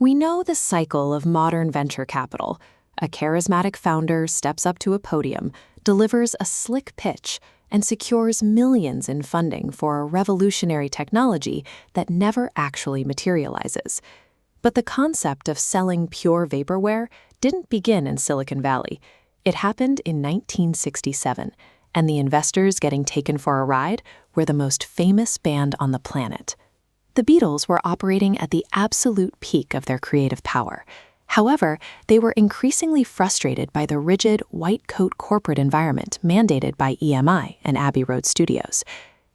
We know the cycle of modern venture capital. A charismatic founder steps up to a podium, delivers a slick pitch, and secures millions in funding for a revolutionary technology that never actually materializes. But the concept of selling pure vaporware didn't begin in Silicon Valley. It happened in 1967, and the investors getting taken for a ride were the most famous band on the planet. The Beatles were operating at the absolute peak of their creative power. However, they were increasingly frustrated by the rigid, white-coat corporate environment mandated by EMI and Abbey Road studios.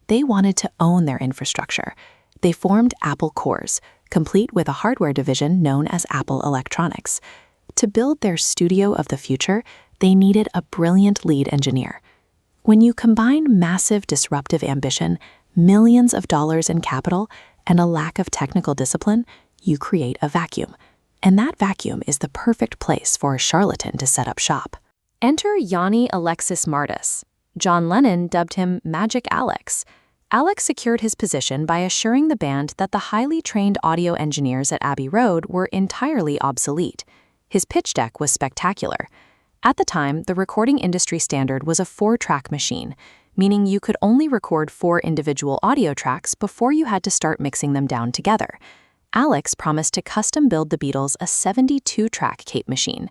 They wanted to own their infrastructure. They formed Apple Corps, complete with a hardware division known as Apple Electronics. To build their studio of the future, they needed a brilliant lead engineer. When you combine massive disruptive ambition, millions of dollars in capital, and a lack of technical discipline, you create a vacuum. And that vacuum is the perfect place for a charlatan to set up shop. Enter Yanni Alexis Mardas. John Lennon dubbed him Magic Alex. Alex secured his position by assuring the band that the highly trained audio engineers at Abbey Road were entirely obsolete. His pitch deck was spectacular. At the time, the recording industry standard was a 4-track machine, meaning you could only record 4 individual audio tracks before you had to start mixing them down together. Alex promised to custom-build the Beatles a 72-track Cape machine.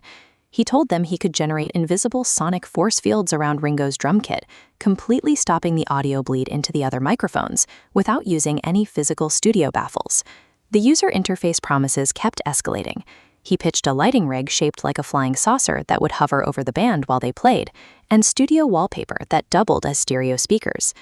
He told them he could generate invisible sonic force fields around Ringo's drum kit, completely stopping the audio bleed into the other microphones without using any physical studio baffles. The user interface promises kept escalating. He pitched a lighting rig shaped like a flying saucer that would hover over the band while they played, and studio wallpaper that doubled as stereo speakers.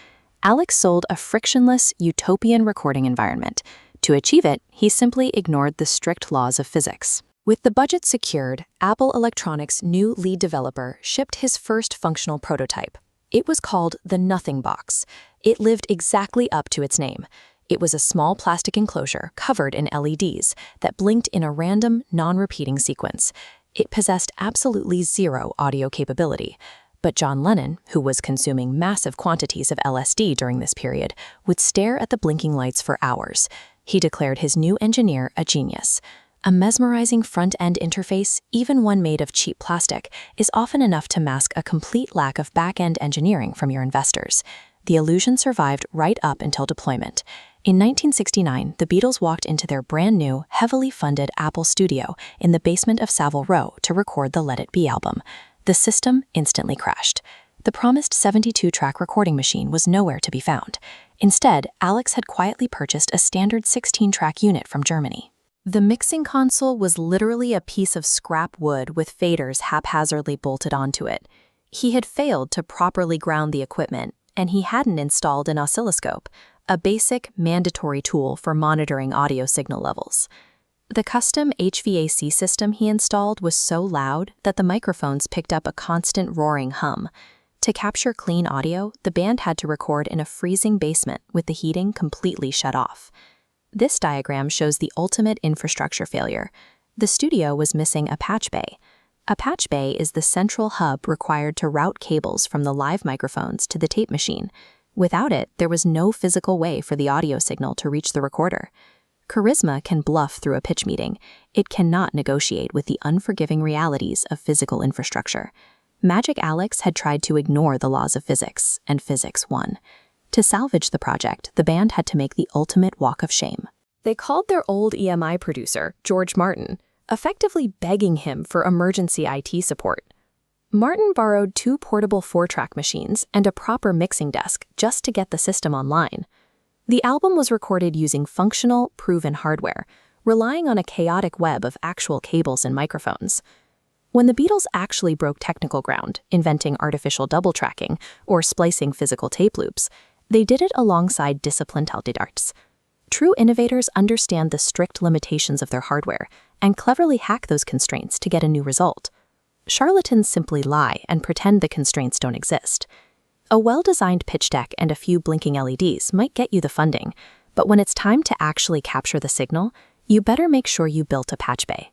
Alex sold a frictionless, utopian recording environment. To achieve it, he simply ignored the strict laws of physics. With the budget secured, Apple Electronics' new lead developer shipped his first functional prototype. It was called the Nothing Box. It lived exactly up to its name. It was a small plastic enclosure covered in LEDs that blinked in a random, non-repeating sequence. It possessed absolutely zero audio capability. But John Lennon, who was consuming massive quantities of LSD during this period, would stare at the blinking lights for hours. He declared his new engineer a genius. A mesmerizing front-end interface, even one made of cheap plastic, is often enough to mask a complete lack of back-end engineering from your investors. The illusion survived right up until deployment. In 1969, the Beatles walked into their brand-new, heavily funded Apple studio in the basement of Savile Row to record the Let It Be album. The system instantly crashed. The promised 72-track recording machine was nowhere to be found. Instead, Alex had quietly purchased a standard 16-track unit from Germany. The mixing console was literally a piece of scrap wood with faders haphazardly bolted onto it. He had failed to properly ground the equipment, and he hadn't installed an oscilloscope, a basic, mandatory tool for monitoring audio signal levels. The custom HVAC system he installed was so loud that the microphones picked up a constant roaring hum. To capture clean audio, the band had to record in a freezing basement with the heating completely shut off. This diagram shows the ultimate infrastructure failure. The studio was missing a patch bay. A patch bay is the central hub required to route cables from the live microphones to the tape machine. Without it, there was no physical way for the audio signal to reach the recorder. Charisma can bluff through a pitch meeting. It cannot negotiate with the unforgiving realities of physical infrastructure. Magic Alex had tried to ignore the laws of physics, and physics won. To salvage the project, the band had to make the ultimate walk of shame. They called their old EMI producer, George Martin, effectively begging him for emergency IT support. Martin borrowed 2 portable 4-track machines and a proper mixing desk just to get the system online. The album was recorded using functional, proven hardware, relying on a chaotic web of actual cables and microphones. When the Beatles actually broke technical ground, inventing artificial double tracking or splicing physical tape loops, they did it alongside disciplined autodidacts. True innovators understand the strict limitations of their hardware and cleverly hack those constraints to get a new result. Charlatans simply lie and pretend the constraints don't exist. A well-designed pitch deck and a few blinking LEDs might get you the funding, but when it's time to actually capture the signal, you better make sure you built a patch bay.